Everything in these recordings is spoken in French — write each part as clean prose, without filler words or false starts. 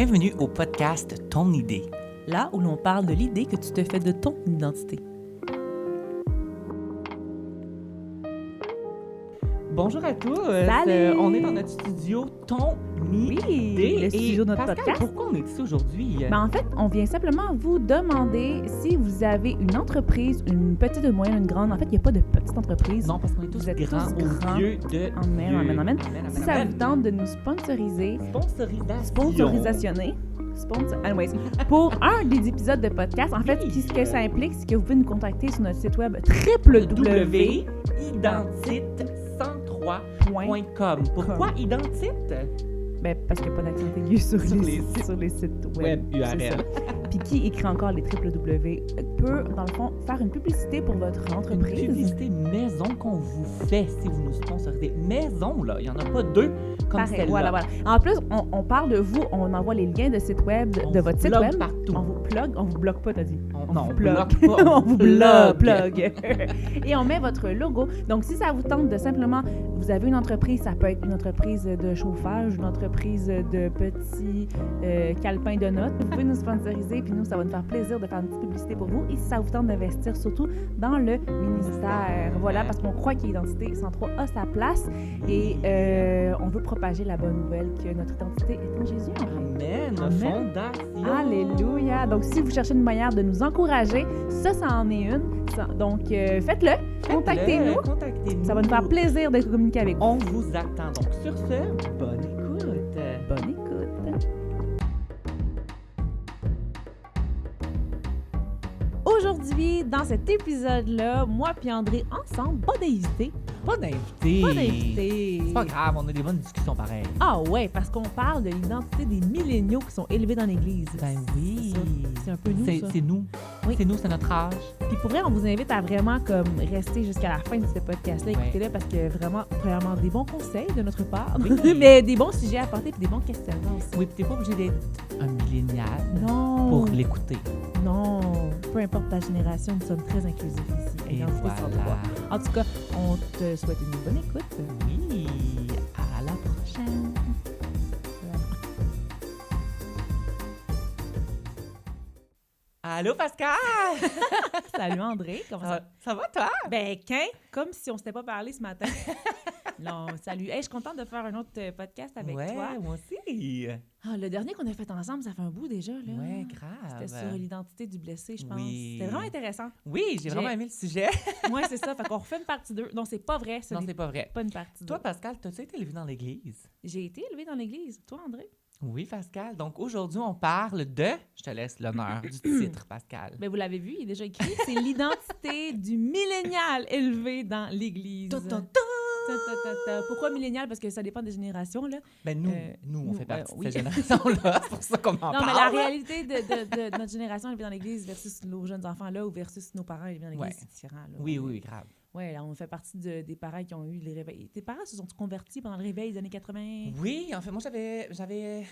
Bienvenue au podcast Ton idée. Là où l'on parle de l'idée que tu te fais de ton identité. Bonjour à tous. Salut! On est dans notre studio Ton idée. Le studio de notre Pascal, podcast. pourquoi on est ici aujourd'hui? En fait, on vient simplement vous demander si vous avez une entreprise, une petite, une moyenne, une grande. En fait, il n'y a pas de petite entreprise. Non, parce qu'on est tous Vous êtes grands tous grands. aux yeux de Amen. Dieu. Si ça vous tente de nous sponsoriser, Sponsorisation. anyways, pour un des épisodes de podcast, en fait, Oui. ce que ça implique, c'est que vous pouvez nous contacter sur notre site web www. www.identite103.com. Pourquoi Identite? Parce qu'il n'y a pas d'accent aigu sur Sur les les sites Web c'est URL. ça. Puis qui écrit encore les www peut, dans le fond, faire une publicité pour votre Une entreprise. publicité maison qu'on vous fait si vous nous sponsorisez. Maison, là, il n'y en a pas deux comme Pareil, celle-là. voilà. En plus, on parle de vous, on envoie les liens de site web, de votre site bloque web. partout. On vous bloque pas, t'as dit. Non, on vous bloque pas. on vous plug. Et on met votre logo. Donc, si ça vous tente de simplement, vous avez une entreprise, ça peut être une entreprise de chauffage, une entreprise de petits calepins de notes. Vous pouvez nous sponsoriser, puis nous, ça va nous faire plaisir de faire une petite publicité pour vous. Et si ça vous tente d'investir, surtout dans le ministère. Voilà, parce qu'on croit que l'identité 103 a sa place et on veut propager la bonne nouvelle que notre identité est en Jésus. En fait. Amen. Fondation. Alléluia! Donc, si vous cherchez une manière de nous encourager, ça en est une. Donc, faites-le. Contactez-nous. Contactez-nous. Ça va nous faire plaisir de communiquer avec vous. On vous attend. Donc, sur ce, bonne écoute. Bonne écoute. Aujourd'hui, dans cet épisode-là, moi et André, ensemble, pas d'invité. Pas d'invité. Pas d'invité. C'est pas grave, on a des bonnes discussions pareilles. Ah ouais, parce qu'on parle de l'identité des milléniaux qui sont élevés dans l'Église. Ben oui. C'est un peu nous, ça. C'est nous. Oui. C'est nous, c'est notre âge. Puis pour vrai, on vous invite à vraiment comme rester jusqu'à la fin de ce podcast-là. Ouais. Écoutez-le parce que vraiment, premièrement, des bons conseils de notre part, Oui. mais des bons sujets à apporter puis des bons questionnements aussi. Oui, puis t'es pas obligé d'être un millénial Non. pour l'écouter. Non. Peu importe ta génération, nous sommes très inclusifs ici. Et Identité voilà. 103. En tout cas, on te souhaite une bonne écoute. Oui. À la prochaine. Allô, Pascal! Salut André, comment ça va? Ça va, toi? Ben, comme si on s'était pas parlé ce matin. Non, salut. Hey, je suis contente de faire un autre podcast avec ouais, toi. moi aussi. Ah, le dernier qu'on a fait ensemble, ça fait un bout déjà, là. Ouais, grave. C'était sur l'identité du blessé, je pense. Oui. C'était vraiment intéressant. Oui, j'ai vraiment aimé le sujet. Moi, c'est ça. Fait qu'on refait une partie 2. Non, c'est pas vrai. Non, c'est pas vrai. pas une partie 2. Toi, Pascal, t'as-tu été élevé dans l'église? J'ai été élevée dans l'église. Toi, André? Oui, Pascal. Donc, aujourd'hui, on parle de... Je te laisse l'honneur du titre, Pascal. Ben, vous l'avez vu, il est déjà écrit. C'est l'identité du millénial élevé dans l'église. Pourquoi millénial? Parce que ça dépend des générations, là. Ben, nous, on fait partie de oui. cette génération-là. C'est pour ça qu'on en parle. Non, mais la réalité de notre génération élevée dans l'église versus nos jeunes enfants-là ou versus nos parents élevés dans l'église, Ouais. c'est différent. Là. Oui, grave. Oui, on fait partie des parents qui ont eu les réveils. Tes parents se sont convertis pendant le réveil des années 80? Oui, en fait, moi, j'avais...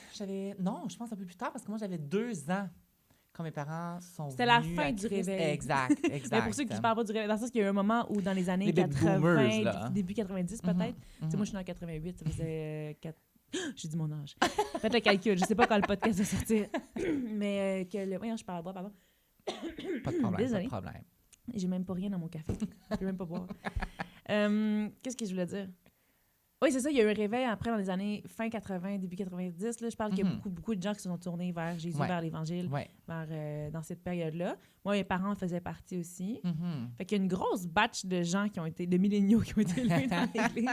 Non, je pense un peu plus tard, parce que moi, j'avais 2 ans quand mes parents sont C'était la venus fin à du Christ. réveil. Exact. Mais pour ceux qui ne parlent pas du réveil, dans le sens qu'il y a eu un moment où, dans les années Les baby 80, boomers, là. début 90 peut-être, tu sais, moi, je suis née en 88, ça faisait 4... J'ai dit mon âge. Faites le calcul, je sais pas quand le podcast va sortir. Mais voyons, je parle pas, pardon. Pas de problème, Désolée. pas de problème. J'ai même pas rien dans mon café. Je peux même pas boire. Qu'est-ce que je voulais dire? Oui, c'est ça. Il y a eu un réveil après dans les années fin 80, début 90. Là, je parle qu'il y a beaucoup de gens qui se sont tournés vers Jésus, Ouais. vers l'Évangile, Ouais. dans cette période-là. Moi, mes parents en faisaient partie aussi. Mhm. Fait qu'il y a une grosse batch de gens qui ont été, de milléniaux qui ont été élevés dans l'Église.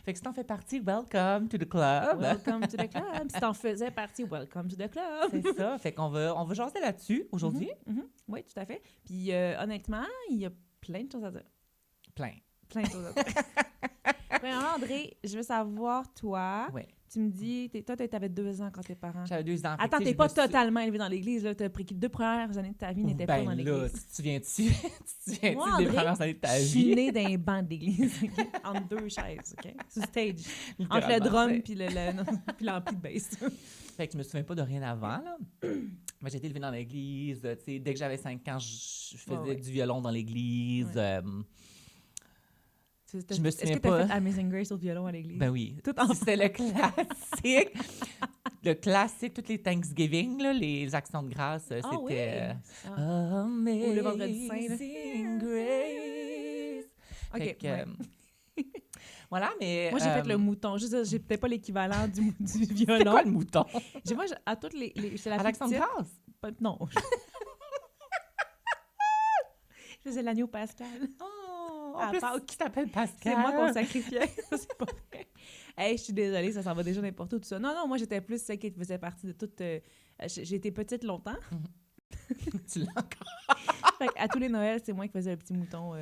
Fait que si t'en fais partie, welcome to the club. Welcome to the club. Si t'en faisais partie, welcome to the club. C'est ça. Fait qu'on va jaser là-dessus aujourd'hui. Oui, tout à fait. Puis honnêtement, il y a plein de choses à dire. Plein. Plein de choses à dire. Premièrement, André, je veux savoir, toi, Ouais. tu me dis, toi, t'avais 2 ans quand tes parents... J'avais 2 ans. Attends, t'es pas totalement élevé dans l'église, là. T'as pris 2 premières années de ta vie, n'étais pas dans Ben là, l'église. tu te souviens-tu Moi, des André, premières années de ta je suis vie? née d'un banc d'église, OK? Entre 2 chaises, OK? Sur stage. Entre le Littéralement, drum c'est- puis puis l'ampli de bass. Fait que je me souviens pas de rien avant, là. Mais j'ai été élevée dans l'église. Tu sais, dès que j'avais 5 ans, je faisais Ouais. du violon dans l'église. Ouais. Je me Est-ce souviens que t'as pas. fait Amazing Grace au violon à l'église? Ben oui. Tout en C'était le classique. le classique, toutes les Thanksgiving, là, les actions de grâce, c'était... Ou le vendredi saint, là. Amazing Grace. OK, Fait que, ouais. voilà, mais... Moi, j'ai fait le mouton. Juste, j'ai peut-être pas l'équivalent du violon. C'est quoi le mouton? Moi, à toutes les c'est la À plus l'action de petite. grâce? Non. Je faisais l'agneau pascal. Oh, À en plus, Pâques. qui s'appelle Pascal? C'est moi qu'on sacrifiait. Ça, c'est pas vrai. Hey, je suis désolée, ça s'en va déjà n'importe où, tout ça. Non, moi, j'étais plus celle qui faisait partie de toute... j'ai été petite longtemps. Tu l'as encore? Fait à tous les Noëls, c'est moi qui faisais le petit mouton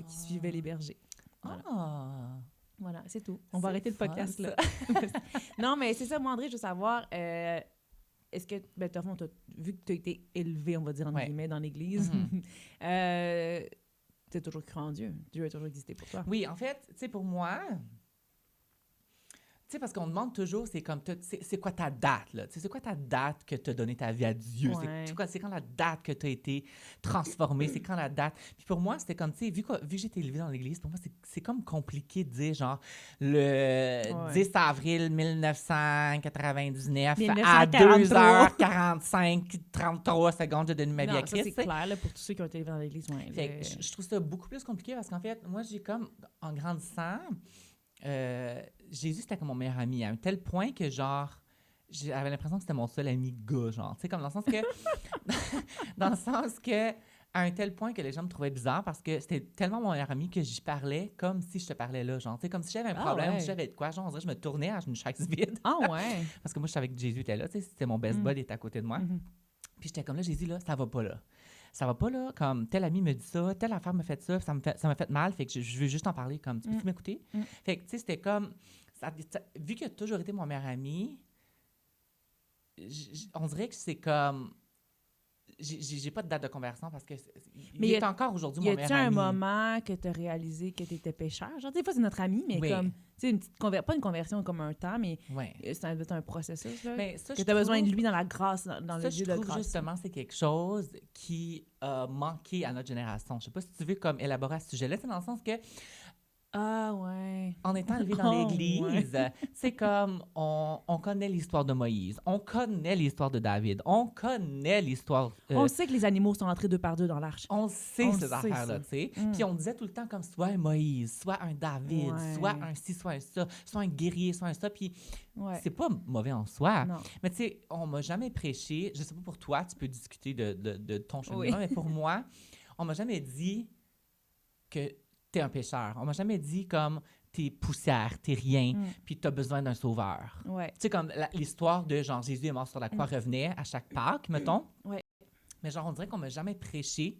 qui suivait les bergers. Voilà. Voilà, c'est tout. On va arrêter le podcast, là. Non, mais c'est ça, moi, André, je veux savoir... est-ce que, ben, vu que tu as été élevé, on va dire, entre guillemets, dans l'Église, tu as toujours cru en Dieu. Dieu a toujours existé pour toi. Oui, en fait, tu sais, pour moi... Tu sais, parce qu'on demande toujours, c'est comme, c'est quoi ta date, là? Tu sais, c'est quoi ta date que tu as donné ta vie à Dieu? Ouais. C'est quand la date que tu as été transformé? C'est quand la date? Puis pour moi, c'était comme, tu sais, vu que j'ai été élevée dans l'Église, pour moi, c'est comme compliqué de dire, genre, le 10 avril 1999 à 2h45, 33 secondes, j'ai donné ma vie à Christ. Ça, c'est clair, là, pour tous ceux qui ont été élevés dans l'Église. Ouais, fait que je trouve ça beaucoup plus compliqué parce qu'en fait, moi, j'ai comme, en grandissant... Jésus, c'était comme mon meilleur ami, à un tel point que, genre, j'avais l'impression que c'était mon seul ami gars, genre, tu sais, comme dans le sens que... dans le sens que, à un tel point que les gens me trouvaient bizarre parce que c'était tellement mon meilleur ami que j'y parlais comme si je te parlais là, genre, tu sais, comme si j'avais un problème, si j'avais de quoi, genre, on dirait que je me tournais à une chaise vide. Ah ouais? Parce que moi, je savais que Jésus était là, tu sais, c'était mon best bud, il était à côté de moi. Puis j'étais comme là, Jésus, là, ça va pas là. Ça va pas là, comme tel ami me dit ça, telle affaire me fait ça m'a fait mal, fait que je veux juste en parler, comme, tu peux-tu m'écouter? Fait que, tu sais, c'était comme, vu qu'il a toujours été mon meilleur ami, on dirait que c'est comme, j'ai pas de date de conversion parce que il est encore aujourd'hui mon meilleur ami. Y a-t-il un moment que tu as réalisé que tu étais pécheur? Genre, des fois, c'est notre ami, mais comme, tu sais, pas une conversion comme un temps, mais c'est un processus, là, que tu as besoin de lui dans la grâce, dans le Dieu de grâce. Je trouve justement, c'est quelque chose qui a manqué à notre génération. Je sais pas si tu veux comme élaborer à ce sujet-là, c'est dans le sens que en étant élevé dans l'Église, c'est comme on connaît l'histoire de Moïse, on connaît l'histoire de David, on connaît l'histoire... on sait que les animaux sont entrés 2 par 2 dans l'arche. On sait ces affaires-là, tu sais. Puis on disait tout le temps comme soit un Moïse, soit un David, soit un ci, soit un ça, soit un guerrier, soit un ça. Puis c'est pas mauvais en soi. Non. Mais tu sais, on m'a jamais prêché, je sais pas pour toi, tu peux discuter de ton cheminement, mais pour moi, on m'a jamais dit que t'es un pécheur. On m'a jamais dit comme t'es poussière, t'es rien, puis t'as besoin d'un sauveur. Tu sais, comme l'histoire de genre Jésus est mort sur la croix revenait à chaque Pâques, mettons. Mais genre, on dirait qu'on m'a jamais prêché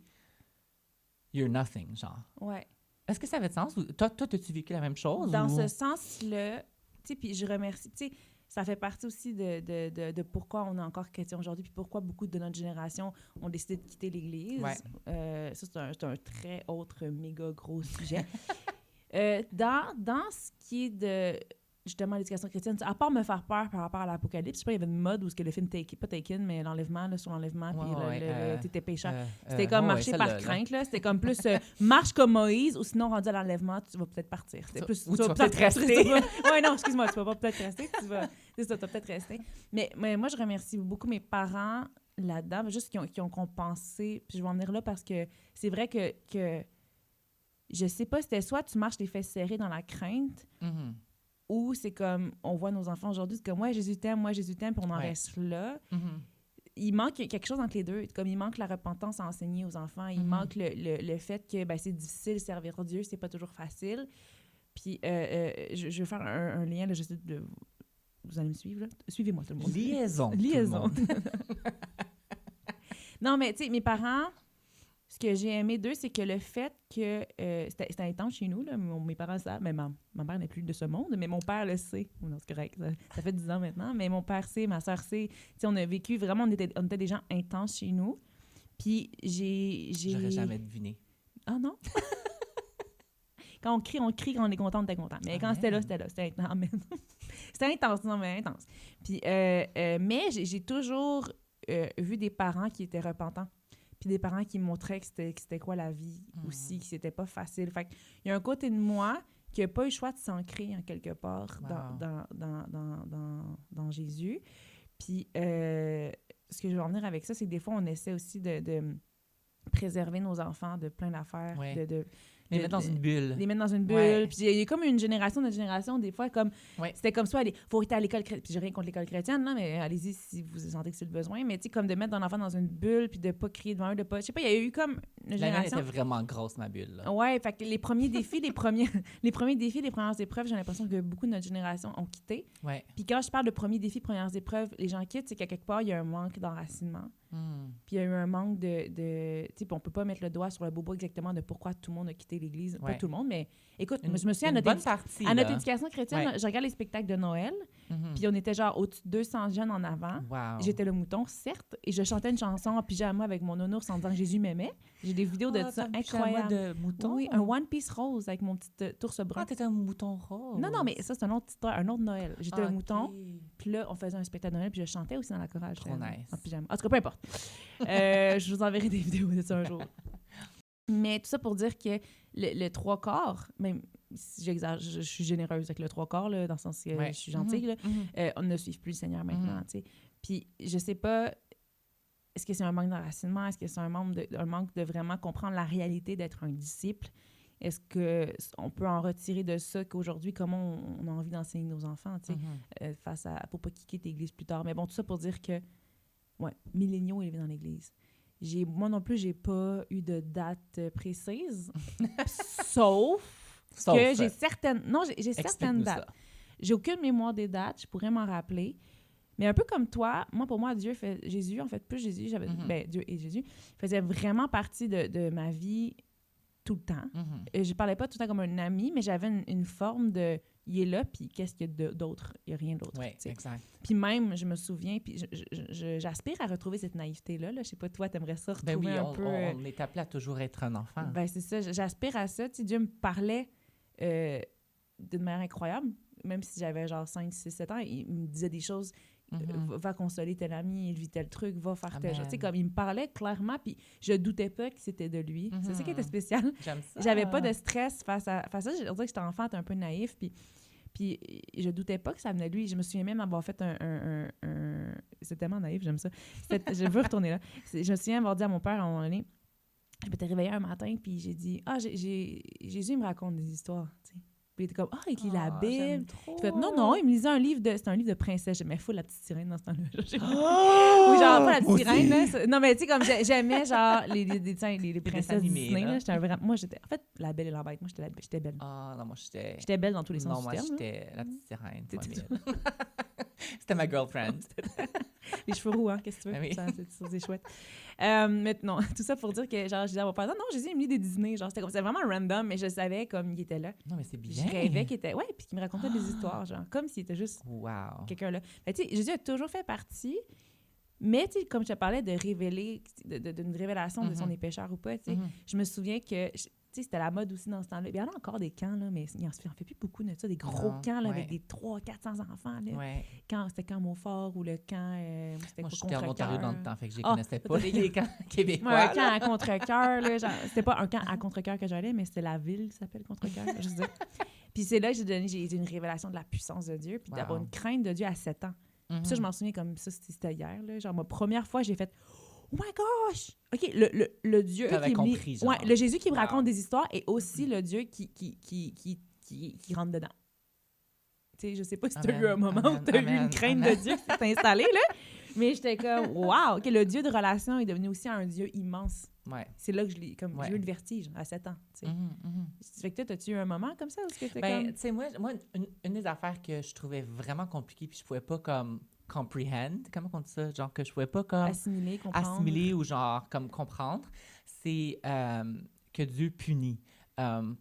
you're nothing, genre. Est-ce que ça avait de sens? Toi, as-tu vécu la même chose? Dans ce sens-là, tu sais, puis je remercie, tu sais, ça fait partie aussi de pourquoi on est encore chrétien aujourd'hui, puis pourquoi beaucoup de notre génération ont décidé de quitter l'Église. Ça, c'est un très autre méga gros sujet. Dans ce qui est de, justement, l'éducation chrétienne, à part me faire peur par rapport à l'Apocalypse, je sais pas, il y avait une mode où le film pas Taken, mais l'enlèvement, là, sur l'enlèvement, puis t'étais pécheur. C'était comme marcher par crainte, là. C'était comme plus marche comme Moïse, ou sinon, rendu à l'enlèvement, tu vas peut-être partir. C'était plus... Ou tu vas peut-être rester. Oui, non, excuse-moi, tu vas pas peut-être rester, tu vas peut-être rester. Mais moi, je remercie beaucoup mes parents là-dedans, juste qui ont compensé, puis je vais en venir là parce que c'est vrai que je sais pas, c'était soit tu marches les fesses serrées dans la crainte, ou c'est comme, on voit nos enfants aujourd'hui, c'est comme, moi Jésus t'aime, puis on en reste là. Il manque quelque chose entre les deux. Comme il manque la repentance à enseigner aux enfants. Il manque le fait que c'est difficile de servir Dieu, c'est pas toujours facile. Puis, je vais faire un lien, là, j'essaie de... Vous allez me suivre, là? Suivez-moi, tout le monde. Liaison. Non, mais tu sais, mes parents... Ce que j'ai aimé d'eux, c'est que le fait que... c'était intense chez nous, là. Mes parents savent. Mais ma mère n'est plus de ce monde, mais mon père le sait. Oh non, c'est correct. Ça fait 10 ans maintenant. Mais mon père sait, ma soeur sait. Tu sais, on a vécu vraiment... On était des gens intenses chez nous. Puis J'aurais jamais deviné. Ah non? Quand on crie, quand on est content, on est content. Mais quand c'était là. C'était intense. C'était intense, non, mais intense. Puis, mais j'ai toujours vu des parents qui étaient repentants. Puis des parents qui me montraient que c'était quoi la vie aussi, que c'était pas facile. Fait qu'il y a un côté de moi qui n'a pas eu le choix de s'ancrer en quelque part dans Jésus. Puis, ce que je veux en venir avec ça, c'est que des fois, on essaie aussi de préserver nos enfants de plein d'affaires, les mettre dans une bulle. Les mettre dans une bulle. Ouais. Puis il y a comme une génération, notre génération, des fois, comme Ouais. c'était comme ça, il faut être à l'école chrétienne. Puis j'ai rien contre l'école chrétienne, non, mais allez-y si vous sentez que c'est le besoin. Mais tu sais, comme de mettre ton enfant dans une bulle, puis de pas crier devant eux, de pas. Je sais pas, il y a eu comme une La mienne génération. était vraiment grosse, ma bulle. Là. Ouais, fait que les premiers défis, les premiers défis, les premières épreuves, j'ai l'impression que beaucoup de notre génération ont quitté. Ouais. Puis quand je parle de premiers défis, premières épreuves, les gens quittent, c'est qu'à quelque part, il y a un manque d'enracinement. Puis il y a eu un manque de tu sais, on peut pas mettre le doigt sur le bobo exactement de pourquoi tout le monde a quitté l'Église. Pas tout le monde, mais écoute, je me souviens à notre éducation chrétienne, je regarde les spectacles de Noël, puis on était genre au-dessus de 200 jeunes en avant. Wow. J'étais le mouton, certes, et je chantais une chanson en pyjama avec mon nounours en disant que Jésus m'aimait. J'ai des vidéos de ça incroyables. De mouton? Oui, un One Piece rose avec mon petit ours brun. Ah, t'étais un mouton rose. Non, mais ça, c'est un autre Noël. J'étais le mouton, puis là, on faisait un spectacle de Noël, puis je chantais aussi dans la chorale. Trop nice. En pyjama. En tout cas, peu importe. Je vous enverrai des vidéos de ça un jour. Mais tout ça pour dire que le trois quarts, même si j'exagère, je suis généreuse avec le trois quarts, là, dans le sens que je suis gentille, là, on ne suit plus le Seigneur maintenant, tu sais. Puis je sais pas, est-ce que c'est un manque d'enracinement? Est-ce que c'est un manque de vraiment comprendre la réalité d'être un disciple? Est-ce qu'on peut en retirer de ça qu'aujourd'hui, comment on a envie d'enseigner nos enfants, tu sais, pour pas qu'ils quittent l'Église plus tard? Mais bon, tout ça pour dire que, milléniaux élevés dans l'Église. Moi non plus, j'ai pas eu de date précise, sauf que j'ai certaines... Non, j'ai certaines dates. Ça. J'ai aucune mémoire des dates, je pourrais m'en rappeler. Mais un peu comme toi, pour moi, Dieu, Dieu et Jésus, faisait vraiment partie de ma vie tout le temps. Je parlais pas tout le temps comme un ami, mais j'avais une forme de... Il est là, puis qu'est-ce qu'il y a d'autre? Il n'y a rien d'autre. Oui, exact. Puis même, je me souviens, puis j'aspire à retrouver cette naïveté-là. Je sais pas, toi, t'aimerais ça retrouver un peu... on est appelé à toujours être un enfant. Ben c'est ça, j'aspire à ça. Tu sais, Dieu me parlait d'une manière incroyable, même si j'avais genre 5, 6, 7 ans, il me disait des choses... va consoler tel ami, il vit tel truc, va faire tel chose. Tu sais, comme il me parlait clairement, puis je doutais pas que c'était de lui. C'est ça qui était spécial. J'aime ça. J'avais pas de stress face à ça. Je dirais que j'étais enfant, un peu naïf, puis je doutais pas que ça venait de lui. Je me souviens même avoir fait un... C'est tellement naïf, j'aime ça. Je veux retourner là. Je me souviens avoir dit à mon père à un moment donné, je m'étais réveillée un matin, puis j'ai dit « Ah, Jésus me raconte des histoires. » Puis il était comme « Ah, il lit la Bible. » Je fais « Non, il me lisait un livre c'est un livre de princesse. » J'aimais fou la petite sirène dans ce temps-là. Oui, genre pas la petite sirène. Là. Non, mais tu sais, comme j'aimais genre les princesses Disney. Là. Moi, j'étais... En fait, la Belle et la Bête. Moi, j'étais belle. Ah, non, moi, j'étais... J'étais belle dans tous les sens du terme. Non, moi, j'étais la petite sirène. C'était ma girlfriend. Les cheveux roux, hein, qu'est-ce que tu veux? Oui. C'est chouette. Mais non, tout ça pour dire que, genre, je disais à mon père, non, Jésus, il me lit des Disney. Genre, c'était vraiment random, mais je savais comme il était là. Non, mais c'est bien. Je rêvais qu'il était, puis qu'il me racontait des histoires, genre, comme s'il était juste quelqu'un là. Mais tu sais, Jésus a toujours fait partie, mais tu sais, comme je te parlais de révéler, d'une révélation de si on est pécheur ou pas, tu sais, je me souviens que... Tu sais, c'était la mode aussi dans ce temps-là. Il y en a encore des camps, là, mais il n'en fait plus beaucoup de ça, des gros camps là, avec des 300-400 enfants. Là. C'était camp Montfort ou le camp... moi, j'étais en Ontario dans le temps, fait que je ne connaissais pas les camps québécois. Un camp à Contrecœur. C'était pas un camp à Contrecœur que j'allais, mais c'était la ville qui s'appelle Contrecœur. Je veux dire. Puis c'est là que j'ai une révélation de la puissance de Dieu, puis d'avoir une crainte de Dieu à 7 ans. Puis ça, je m'en souviens comme ça, c'était hier. Là. Genre, ma première fois, j'ai fait... Oh my gosh! OK, le Dieu qui compris, le Jésus qui me raconte des histoires est aussi le Dieu qui rentre dedans. Tu sais, je sais pas si tu as eu un moment où tu as eu une crainte de Dieu qui s'est installée, là, mais j'étais comme, wow! OK, le Dieu de relation est devenu aussi un Dieu immense. Ouais. C'est là que j'ai eu le vertige à 7 ans. Tu sais. Fait que toi, as-tu eu un moment comme ça? Tu sais, moi une des affaires que je trouvais vraiment compliquée puis je pouvais pas comme comprehend, comment on dit ça? Genre que je pouvais pas comme... Assimiler ou genre comme comprendre, c'est que Dieu punit.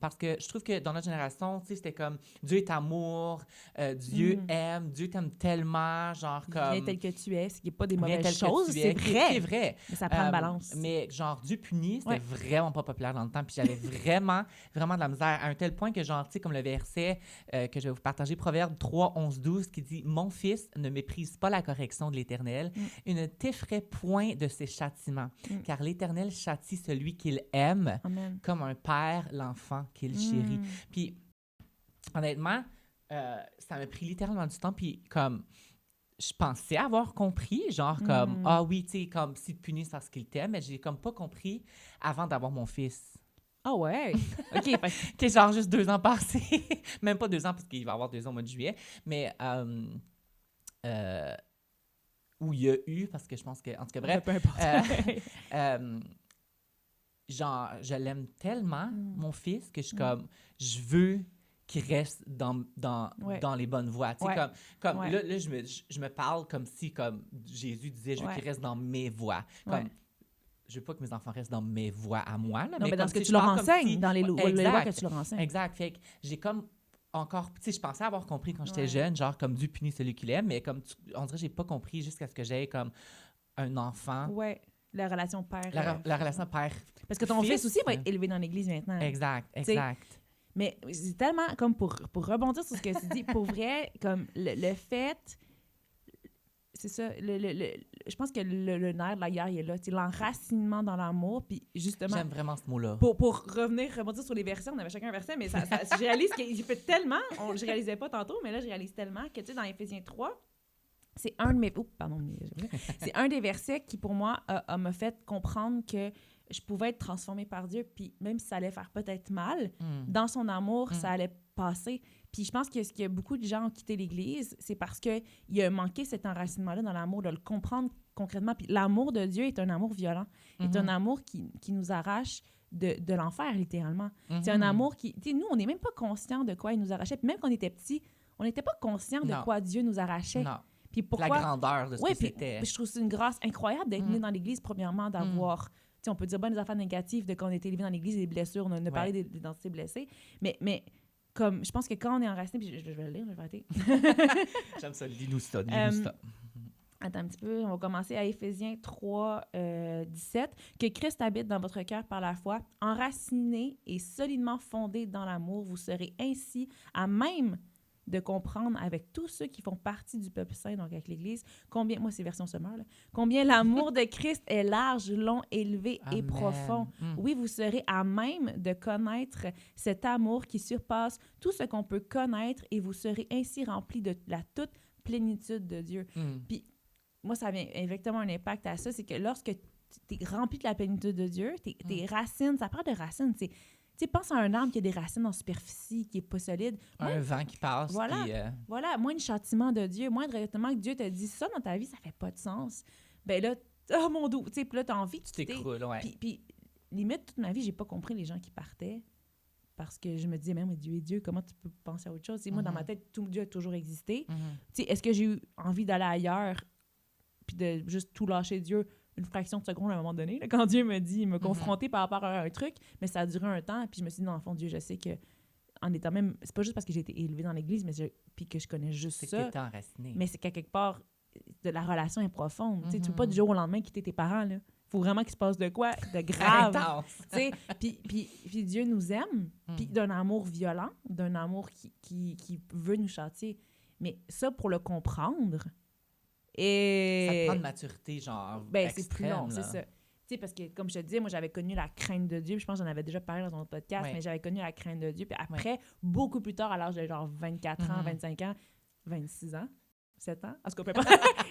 Parce que je trouve que dans notre génération, tu sais, c'était comme Dieu est amour, Dieu aime, Dieu t'aime tellement, genre comme... Viens tel que tu es, ce qui n'est pas des mauvaises choses, c'est vrai. C'est vrai. Mais ça prend une balance. Mais genre, Dieu punit, c'était vraiment pas populaire dans le temps, puis j'avais vraiment de la misère, à un tel point que genre, tu sais, comme le verset que je vais vous partager, Proverbe 3, 11, 12, qui dit « Mon fils, ne méprise pas la correction de l'Éternel, et ne t'effraie point de ses châtiments, car l'Éternel châtie celui qu'il aime, comme un père l'enfant qu'il chérit. » Puis, honnêtement, ça m'a pris littéralement du temps. Puis, comme, je pensais avoir compris, genre comme, ah oui, tu sais, comme s'il te punit, c'est parce qu'il t'aime, mais j'ai comme pas compris avant d'avoir mon fils. Ah ouais? OK. Qui est genre juste 2 ans passés. Même pas 2 ans, parce qu'il va avoir 2 ans au mois de juillet. Mais, où il y a eu, parce que je pense que, en tout cas, bref. Peu importe. Genre, je l'aime tellement, mon fils, que je suis comme, je veux qu'il reste dans les bonnes voies. Tu sais, comme Ouais. là, je me parle comme si, comme Jésus disait, je veux qu'il reste dans mes voies. Comme, je veux pas que mes enfants restent dans mes voies à moi, là, Non, mais dans comme ce que si tu leur parle comme enseignes, si- dans les lois Exact. que tu leur enseignes. Exact. Fait que j'ai comme encore... Tu sais, je pensais avoir compris quand j'étais jeune, genre comme Dieu punit celui qu'il aime, mais comme on dirait que j'ai pas compris jusqu'à ce que j'aie comme un enfant. Ouais, la relation père... La relation père... Parce que ton fils aussi va être élevé dans l'Église maintenant. Exact. Mais c'est tellement, comme pour rebondir sur ce que tu dis, pour vrai, comme le fait... C'est ça, je pense que le nerf de la guerre, il est là. L'enracinement dans l'amour, puis justement... J'aime vraiment ce mot-là. Pour rebondir sur les versets, on avait chacun un verset, mais je réalise qu'il fait tellement... Je réalisais pas tantôt, mais là, je réalise tellement que, tu sais, dans Éphésiens 3, c'est un de mes... c'est un des versets qui, pour moi, m'a fait comprendre que je pouvais être transformée par Dieu, puis même si ça allait faire peut-être mal, dans son amour, ça allait passer. Puis je pense que ce que beaucoup de gens ont quitté l'Église, c'est parce qu'il a manqué cet enracinement-là dans l'amour, de le comprendre concrètement. Puis l'amour de Dieu est un amour violent, est un amour qui nous arrache de l'enfer, littéralement. C'est un amour qui... Tu sais, nous, on n'est même pas conscients de quoi il nous arrachait. Puis même quand on était petits, on n'était pas conscients de quoi Dieu nous arrachait. Non. Puis pourquoi... La grandeur de ce que c'était. Puis je trouve que c'est une grâce incroyable d'être né dans l'Église, premièrement, d'avoir... Tu sais, on peut dire des affaires négatives de quand on a été élevé dans l'Église, des blessures, on a parlé des identités blessées. Mais comme, je pense que quand on est enraciné... Puis je vais le lire, je vais arrêter. J'aime ça, dis-nous ça. Attends un petit peu, on va commencer à Éphésiens 3, 17. « Que Christ habite dans votre cœur par la foi, enraciné et solidement fondé dans l'amour, vous serez ainsi à même de comprendre avec tous ceux qui font partie du peuple saint, donc avec l'Église, combien, moi c'est version Summer, là, combien l'amour de Christ est large, long, élevé et profond. Oui, vous serez à même de connaître cet amour qui surpasse tout ce qu'on peut connaître et vous serez ainsi remplis de la toute plénitude de Dieu. Puis moi, ça vient exactement un impact à ça, c'est que lorsque tu es rempli de la plénitude de Dieu, tes racines, ça parle de racines, c'est... Tu sais, pense à un arbre qui a des racines en superficie, qui n'est pas solide. Un vent qui passe. Voilà, voilà, moins de châtiment de Dieu, moins de directement que Dieu te dit ça dans ta vie, ça fait pas de sens. Ben là, oh mon dos, tu sais, puis là, t'as envie de quitter. Tu t'écroules, ouais. Puis, limite, toute ma vie, j'ai pas compris les gens qui partaient parce que je me disais, même Dieu est Dieu, comment tu peux penser à autre chose? Moi, dans ma tête, tout Dieu a toujours existé. Tu sais, est-ce que j'ai eu envie d'aller ailleurs puis de juste tout lâcher Dieu une fraction de seconde à un moment donné, là, quand Dieu me dit, il m'a confronté par rapport à un truc, mais ça a duré un temps, puis je me suis dit, dans le fond, Dieu, je sais que, en étant même, c'est pas juste parce que j'ai été élevée dans l'Église, mais puis que je connais juste c'est ça. que t'es enraciné. Mais c'est qu'à quelque part, de la relation est profonde. Tu peux pas du jour au lendemain quitter tes parents, là. Faut vraiment qu'il se passe de quoi? De grave. Puis Dieu nous aime, puis d'un amour violent, d'un amour qui veut nous châtier. Mais ça, pour le comprendre... Et... Ça te prend de maturité, genre, c'est plus long, c'est ça. Tu sais, parce que, comme je te disais, moi, j'avais connu la crainte de Dieu. Je pense que j'en avais déjà parlé dans un autre podcast, mais j'avais connu la crainte de Dieu. Puis après, beaucoup plus tard, à l'âge de genre 24 ans, 25 ans, 26 ans, 7 ans, en tout cas,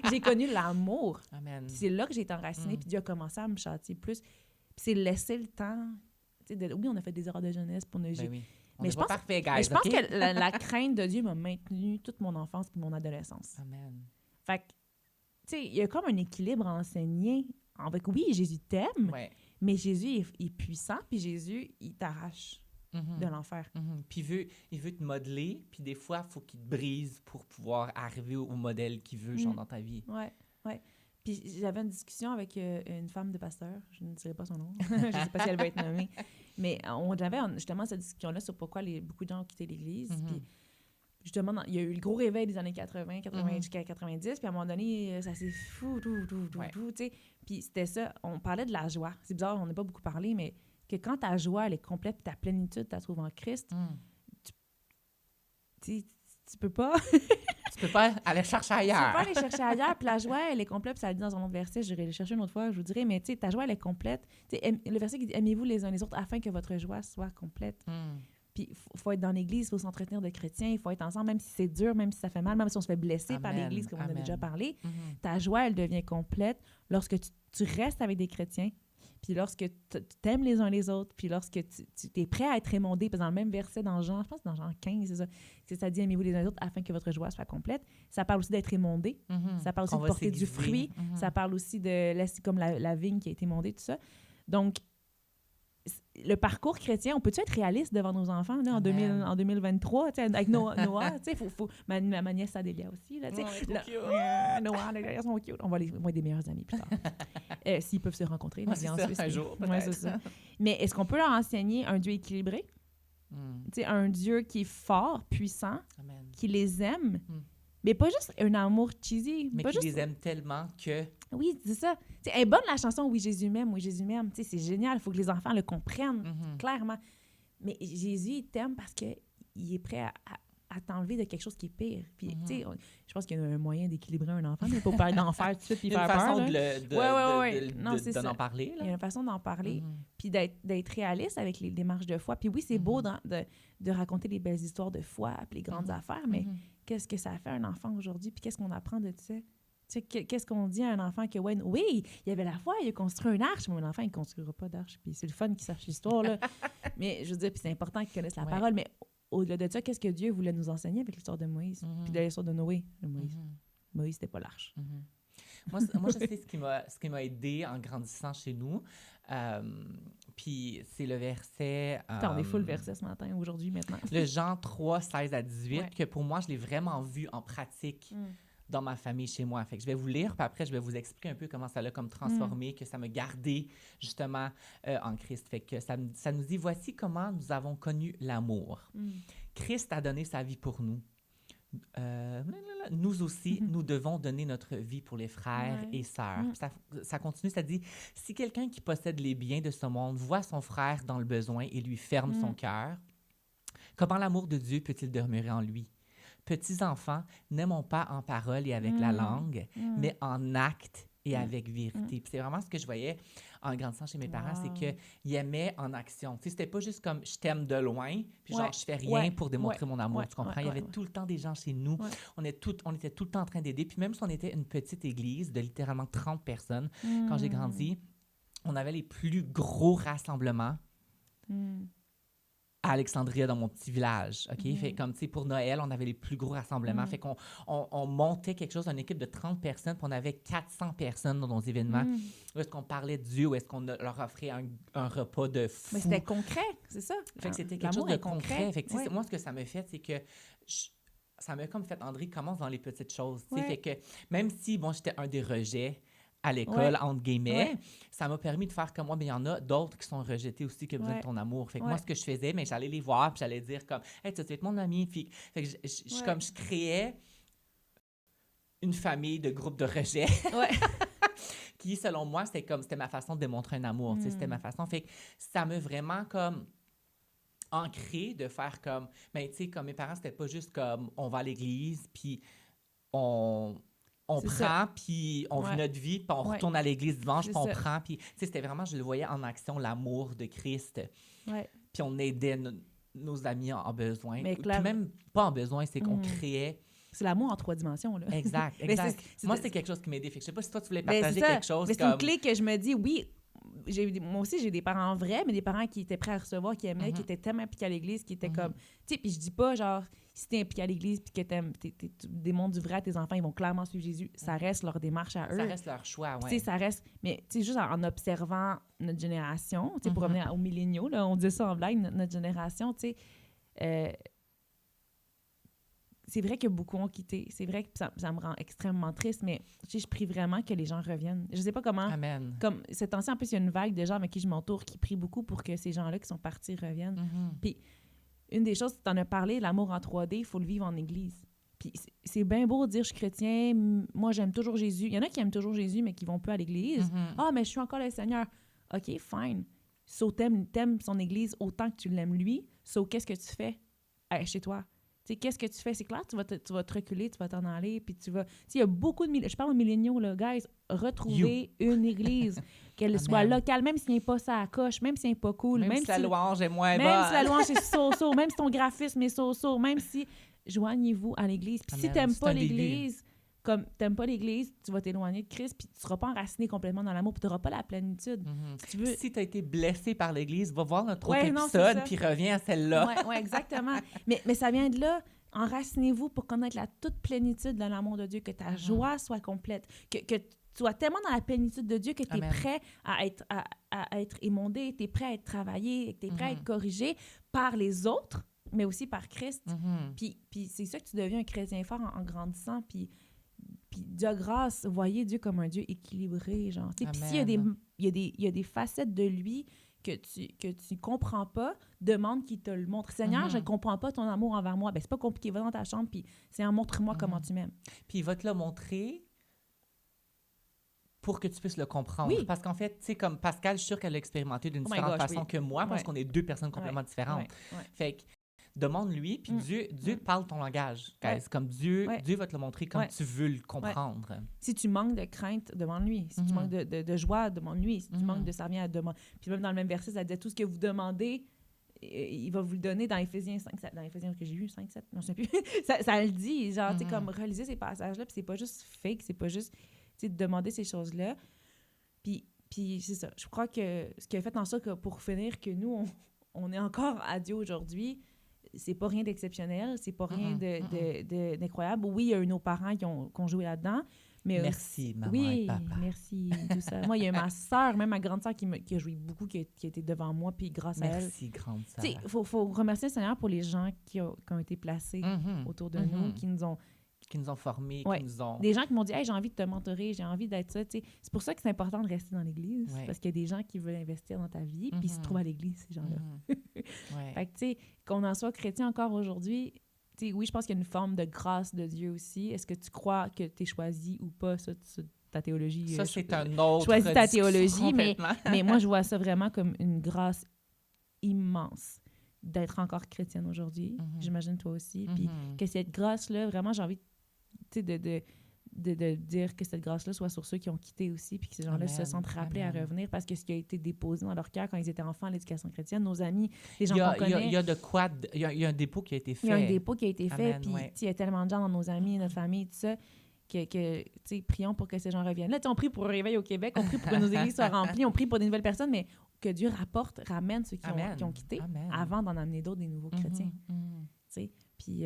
j'ai connu l'amour. Amen. Puis c'est là que j'ai été enracinée, puis Dieu a commencé à me châtier plus. Puis c'est laisser le temps. Oui, on a fait des erreurs de jeunesse pour nous. Mais je pense, parfait, guys, mais je pense que la crainte de Dieu m'a maintenue toute mon enfance puis mon adolescence. Amen. Fait que, tu sais, il y a comme un équilibre enseigné avec, oui, Jésus t'aime, mais Jésus est puissant, puis Jésus, il t'arrache de l'enfer. Puis il veut te modeler, puis des fois, il faut qu'il te brise pour pouvoir arriver au modèle qu'il veut, genre, dans ta vie. Ouais. Puis j'avais une discussion avec une femme de pasteur, je ne dirai pas son nom, je ne sais pas si elle va être nommée, mais on avait justement cette discussion-là sur pourquoi beaucoup de gens ont quitté l'Église, puis justement, il y a eu le gros réveil des années 80 jusqu'à 90, puis à un moment donné, ça s'est fou, tu sais. Puis c'était ça, on parlait de la joie. C'est bizarre, on n'a pas beaucoup parlé, mais que quand ta joie, elle est complète, puis ta plénitude, tu la trouves en Christ, tu peux pas... Tu peux pas aller chercher ailleurs. Tu peux pas aller chercher ailleurs, puis la joie, elle est complète, puis ça le dit dans un autre verset, je vais le chercher une autre fois, je vous dirai, mais tu sais, ta joie, elle est complète. Tu sais, le verset qui dit « Aimez-vous les uns les autres afin que votre joie soit complète. » Puis il faut être dans l'Église, il faut s'entretenir de chrétiens, il faut être ensemble, même si c'est dur, même si ça fait mal, même si on se fait blesser par l'Église, comme on a déjà parlé. Ta joie, elle devient complète lorsque tu restes avec des chrétiens, puis lorsque tu t'aimes les uns les autres, puis lorsque tu es prêt à être émondé. Puis dans le même verset, dans Jean, je pense que dans Jean 15, c'est ça, que ça dit « Aimez-vous les uns les autres afin que votre joie soit complète ». Ça parle aussi d'être émondé. Ça parle aussi de porter du fruit. Ça parle aussi de comme la vigne qui a été émondée, tout ça. Donc, le parcours chrétien, on peut-tu être réaliste devant nos enfants là, en 2023, avec Noah, faut ma nièce Adélia aussi. Là, Noah, les gars sont cute. On va être des meilleurs amis plus tard. S'ils peuvent se rencontrer. C'est ça, un jour, c'est ça. Mais est-ce qu'on peut leur enseigner un Dieu équilibré? Un Dieu qui est fort, puissant, qui les aime, mais pas juste un amour cheesy. Mais qui les aime tellement que... Oui, c'est ça. Elle est bonne, la chanson « Oui, Jésus m'aime, oui, Jésus m'aime ». C'est génial, il faut que les enfants le comprennent, clairement. Mais Jésus, il t'aime parce qu'il est prêt à t'enlever de quelque chose qui est pire. Puis, je pense qu'il y a un moyen d'équilibrer un enfant, mais pas parler d'en faire tout de suite puis faire peur. Il y a une façon d'en parler. Il y a une façon d'en parler, puis d'être réaliste avec les démarches de foi. Puis oui, c'est beau de raconter les belles histoires de foi, puis les grandes affaires, mais qu'est-ce que ça fait un enfant aujourd'hui? Puis qu'est-ce qu'on apprend de ça? Qu'est-ce qu'on dit à un enfant que, oui, il y avait la foi, il a construit une arche, mais un enfant, il ne construira pas d'arche. Puis c'est le fun qu'il sache l'histoire, là. Mais je veux dire, puis c'est important qu'il connaisse la parole. Mais au-delà de ça, qu'est-ce que Dieu voulait nous enseigner avec l'histoire de Moïse? Puis de l'histoire de Noé, Moïse. Moïse, c'était pas l'arche. Moi, je sais ce qui m'a aidé en grandissant chez nous. Puis c'est le verset... on est full verset ce matin, aujourd'hui, maintenant. Le Jean 3, 16 à 18, que pour moi, je l'ai vraiment vu en pratique dans ma famille, chez moi. Fait que je vais vous lire, puis après, je vais vous expliquer un peu comment ça l'a comme transformé, que ça m'a gardé, justement, en Christ. Fait que ça nous dit, voici comment nous avons connu l'amour. Christ a donné sa vie pour nous. Nous aussi, nous devons donner notre vie pour les frères et sœurs. Ça continue, ça dit, si quelqu'un qui possède les biens de ce monde voit son frère dans le besoin et lui ferme son cœur, comment l'amour de Dieu peut-il demeurer en lui? Petits enfants, n'aimons pas en parole et avec la langue, mais en acte et avec vérité. Puis c'est vraiment ce que je voyais en grandissant chez mes parents, c'est qu'ils aimaient en action. Tu sais, c'était pas juste comme « je t'aime de loin », puis genre « je fais rien pour démontrer mon amour », tu comprends? Il y avait tout le temps des gens chez nous. On était tout le temps en train d'aider. Puis même si on était une petite église de littéralement 30 personnes, quand j'ai grandi, on avait les plus gros rassemblements à Alexandria, dans mon petit village, OK? Fait comme, tu sais, pour Noël, on avait les plus gros rassemblements. Fait qu'on on montait quelque chose, une équipe de 30 personnes, puis on avait 400 personnes dans nos événements. Où est-ce qu'on parlait de Dieu, où est-ce qu'on leur offrait un repas de fou. Mais c'était concret, c'est ça. Fait que c'était quelque chose de concret. Fait que, moi, ce que ça m'a fait, c'est que... ça m'a comme fait, André, commence dans les petites choses. Fait que même si, bon, j'étais un des rejets à l'école, entre guillemets, ça m'a permis de faire comme moi, mais il y en a d'autres qui sont rejetés aussi, qui ont besoin de ton amour. Fait que moi, ce que je faisais, mais j'allais les voir, puis j'allais dire comme, « Hey, tu vas être mon ami. » Fait que je créais une famille de groupes de rejet. Qui, selon moi, c'était ma façon de démontrer un amour. C'était ma façon. Fait que ça m'a vraiment comme ancré de faire comme, ben, tu sais, comme mes parents, c'était pas juste comme, on va à l'église, puis on prend, puis on vit notre vie, puis on retourne à l'église dimanche, puis on prend. Puis, tu sais, c'était vraiment, je le voyais en action, l'amour de Christ. Puis on aidait nos amis en besoin. Mais puis même pas en besoin, c'est qu'on créait... C'est l'amour en 3 dimensions, là. Exact. Moi, c'est quelque chose qui m'a aidé. Fait que je sais pas si toi, tu voulais partager quelque chose. Mais c'est une clé que je me dis, oui, moi aussi, j'ai des parents vrais, mais des parents qui étaient prêts à recevoir, qui aimaient, qui étaient tellement impliqués à l'église, qui étaient comme... Tu sais, puis je dis pas, genre, si t'es impliqué à l'église puis que tu démontres du vrai à tes enfants, ils vont clairement suivre Jésus. Ça reste leur démarche à eux. Ça reste leur choix, Tu sais, ça reste... Mais tu sais, juste en observant notre génération, tu sais, pour revenir aux milléniaux, là, on dit ça en blague, notre génération, tu sais... c'est vrai que beaucoup ont quitté. C'est vrai que ça me rend extrêmement triste, mais je prie vraiment que les gens reviennent. Je sais pas comment... Amen. Comme ces temps-ci, en plus, il y a une vague de gens avec qui je m'entoure qui prient beaucoup pour que ces gens-là qui sont partis reviennent. Puis une des choses, tu en as parlé, l'amour en 3D, il faut le vivre en église. Puis c'est bien beau de dire « je suis chrétien, moi j'aime toujours Jésus ». Il y en a qui aiment toujours Jésus, mais qui vont peu à l'église. « Ah, mais je suis encore le Seigneur ». OK, fine. So, t'aimes son église autant que tu l'aimes lui. So, qu'est-ce que tu fais chez toi? sais, qu'est-ce que tu fais? C'est clair, tu vas te reculer, tu vas t'en aller, puis tu vas... Tu sais, il y a beaucoup de... Je parle aux milléniaux, là, guys, retrouvez une église, qu'elle soit locale, même si elle n'est pas ça à coche, même si elle n'est pas cool, même si la louange est moins bonne. Même si la louange est so-so, même si ton graphisme est so-so, même si... Joignez-vous à l'église. Puis si t'aimes pas l'église... Comme t'aimes pas l'Église, tu vas t'éloigner de Christ, puis tu seras pas enraciné complètement dans l'amour, puis tu n'auras pas la plénitude. Si tu as été blessé par l'Église, va voir notre autre épisode, puis reviens à celle-là. Oui, exactement. mais ça vient de là. Enracinez-vous pour connaître la toute plénitude de l'amour de Dieu, que ta joie soit complète, que tu sois tellement dans la plénitude de Dieu que tu es prêt à être émondé, tu es prêt à être travaillé, tu es prêt à être corrigé par les autres, mais aussi par Christ. Puis c'est ça que tu deviens un chrétien fort en grandissant, puis Dieu grâce, voyez Dieu comme un Dieu équilibré, genre. Puis s'il y a des facettes de lui que tu comprends pas, demande qu'il te le montre. Seigneur, je ne comprends pas ton amour envers moi. Ben c'est pas compliqué, va dans ta chambre, puis Seigneur, montre-moi comment tu m'aimes. Puis il va te le montrer pour que tu puisses le comprendre. Oui. Parce qu'en fait, tu sais, comme Pascal, je suis sûre qu'elle l'a expérimenté d'une différente façon que moi, parce qu'on est deux personnes complètement différentes. Fait que demande-lui, puis Dieu parle ton langage. Comme Dieu va te le montrer comme tu veux le comprendre. Si tu manques de crainte, demande-lui. Si tu manques de joie, demande-lui. Si tu manques de servir, demande. Puis même dans le même verset, ça dit tout ce que vous demandez, il va vous le donner dans Éphésiens 5, 7. Dans Éphésiens que j'ai lu, 5, 7, non, je sais plus. ça le dit, genre, tu sais, comme réaliser ces passages-là, puis c'est pas juste fake, c'est pas juste, tu sais, de demander ces choses-là. Puis c'est ça. Je crois que ce qui a fait en sorte que, pour finir, que nous, on est encore à Dieu aujourd'hui, c'est pas rien d'exceptionnel, c'est pas rien d'incroyable. Oui, il y a eu nos parents qui ont joué là-dedans. Mais merci, maman et papa. Merci, tout ça. Moi, il y a ma sœur, même ma grande sœur qui a joué beaucoup, qui était devant moi, puis grâce à elle. Merci, grande sœur. Il faut remercier le Seigneur pour les gens qui ont été placés autour de nous, qui nous ont formés, qui nous ont... Des gens qui m'ont dit « Hey, j'ai envie de te mentorer, j'ai envie d'être ça. » C'est pour ça que c'est important de rester dans l'Église, parce qu'il y a des gens qui veulent investir dans ta vie, puis ils se trouvent à l'Église, ces gens-là. Fait que, tu sais, qu'on en soit chrétien encore aujourd'hui, tu sais, oui, je pense qu'il y a une forme de grâce de Dieu aussi. Est-ce que tu crois que tu es choisi ou pas, ça, ta théologie? Ça, c'est un autre choisis ta théologie, mais moi, je vois ça vraiment comme une grâce immense d'être encore chrétienne aujourd'hui. J'imagine toi aussi. Puis que cette grâce-là, vraiment, j'ai envie de dire que cette grâce-là soit sur ceux qui ont quitté aussi, puis que ces gens-là se sentent rappelés à revenir, parce que ce qui a été déposé dans leur cœur quand ils étaient enfants à l'éducation chrétienne, nos amis, les gens qu'on connaît... Il y a un dépôt qui a été fait. Il y a un dépôt qui a été fait, puis il y a tellement de gens dans nos amis, notre famille, tout ça, que prions pour que ces gens reviennent. Là, on prie pour un réveil au Québec, on prie pour que nos églises soient remplies, on prie pour des nouvelles personnes, mais que Dieu ramène ceux qui ont quitté avant d'en amener d'autres, des nouveaux chrétiens. Puis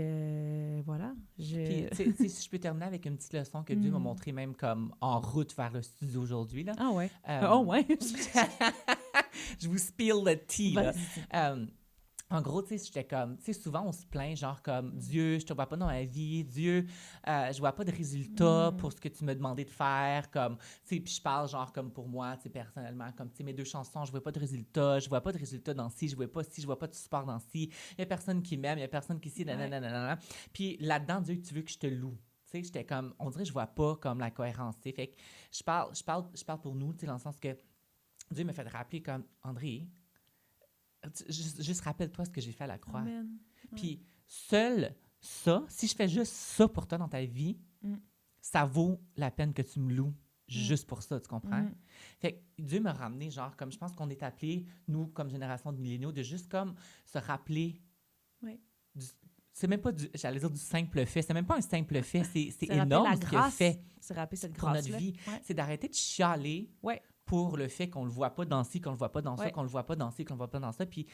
voilà. Puis, si je peux terminer avec une petite leçon que Dieu m'a montrée même comme en route vers le studio aujourd'hui. Là. Ah ouais? Oh ouais? Je vous spill the tea. Là. En gros, tu sais, j'étais comme... Tu sais, souvent, on se plaint, genre comme « Dieu, je te vois pas dans ma vie. Dieu, je vois pas de résultats pour ce que tu m'as demandé de faire. » Comme, tu sais, puis je parle genre comme pour moi, tu sais, personnellement, comme, tu sais, mes 2 chansons, je vois pas de résultats. Je vois pas de résultats dans ci, je vois pas ci, je vois pas de support dans ci. Il y a personne qui m'aime, il y a personne qui ci, nanana. Puis là-dedans, Dieu, tu veux que je te loue. Tu sais, j'étais comme... On dirait que je vois pas comme la cohérence, tu sais. Fait que je parle pour nous, tu sais, dans le sens que Dieu m'a fait rappeler comme « André, juste rappelle-toi ce que j'ai fait à la croix. » Puis seul ça, si je fais juste ça pour toi dans ta vie, ça vaut la peine que tu me loues juste pour ça, tu comprends? Fait que Dieu m'a ramené, genre, comme je pense qu'on est appelés, nous, comme génération de milléniaux, de juste comme se rappeler. C'est même pas j'allais dire du simple fait, c'est même pas un simple fait, c'est énorme ce qu'il a fait pour notre vie. C'est d'arrêter de chialer pour le fait qu'on le voit pas dans ci, qu'on le voit pas dans ça, qu'on le voit pas dans ci, qu'on le voit pas dans ça. Puis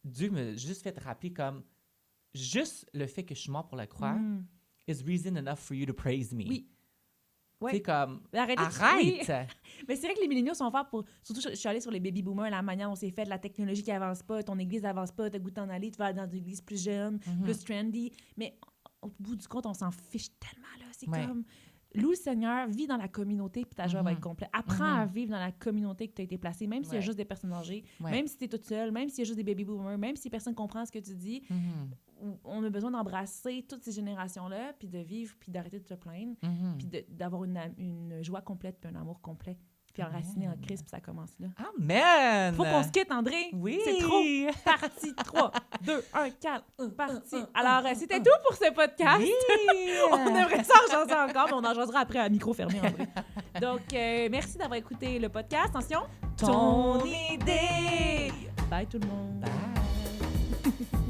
Dieu m'a juste fait rappeler comme juste le fait que je suis mort pour la croix is reason enough for you to praise me. Oui. C'est comme arrête! Mais c'est vrai que les milléniaux sont forts pour... Surtout, je suis allée sur les baby boomers, la manière dont c'est fait, la technologie qui avance pas, ton église avance pas, t'as goût d'en aller, tu vas dans une église plus jeune, plus trendy. Mais au bout du compte, on s'en fiche tellement, là. C'est comme... Loue le Seigneur, vis dans la communauté, puis ta joie va être complète. Apprends à vivre dans la communauté que tu as été placée, même s'il y a juste des personnes âgées, même si tu es toute seule, même s'il y a juste des baby boomers, même si personne ne comprend ce que tu dis. On a besoin d'embrasser toutes ces générations-là, puis de vivre, puis d'arrêter de te plaindre, puis d'avoir une joie complète, puis un amour complet. puis enraciné en crise, puis ça commence là. Amen! Faut qu'on se quitte, André! Oui! C'est trop! Partie 3, 2, 1, 4, partie! Alors, c'était tout pour ce podcast! Oui! On devrait s'en jaser encore, mais on en jasera après à micro fermé, André. Donc, merci d'avoir écouté le podcast. Attention! Ton idée! Bye tout le monde! Bye!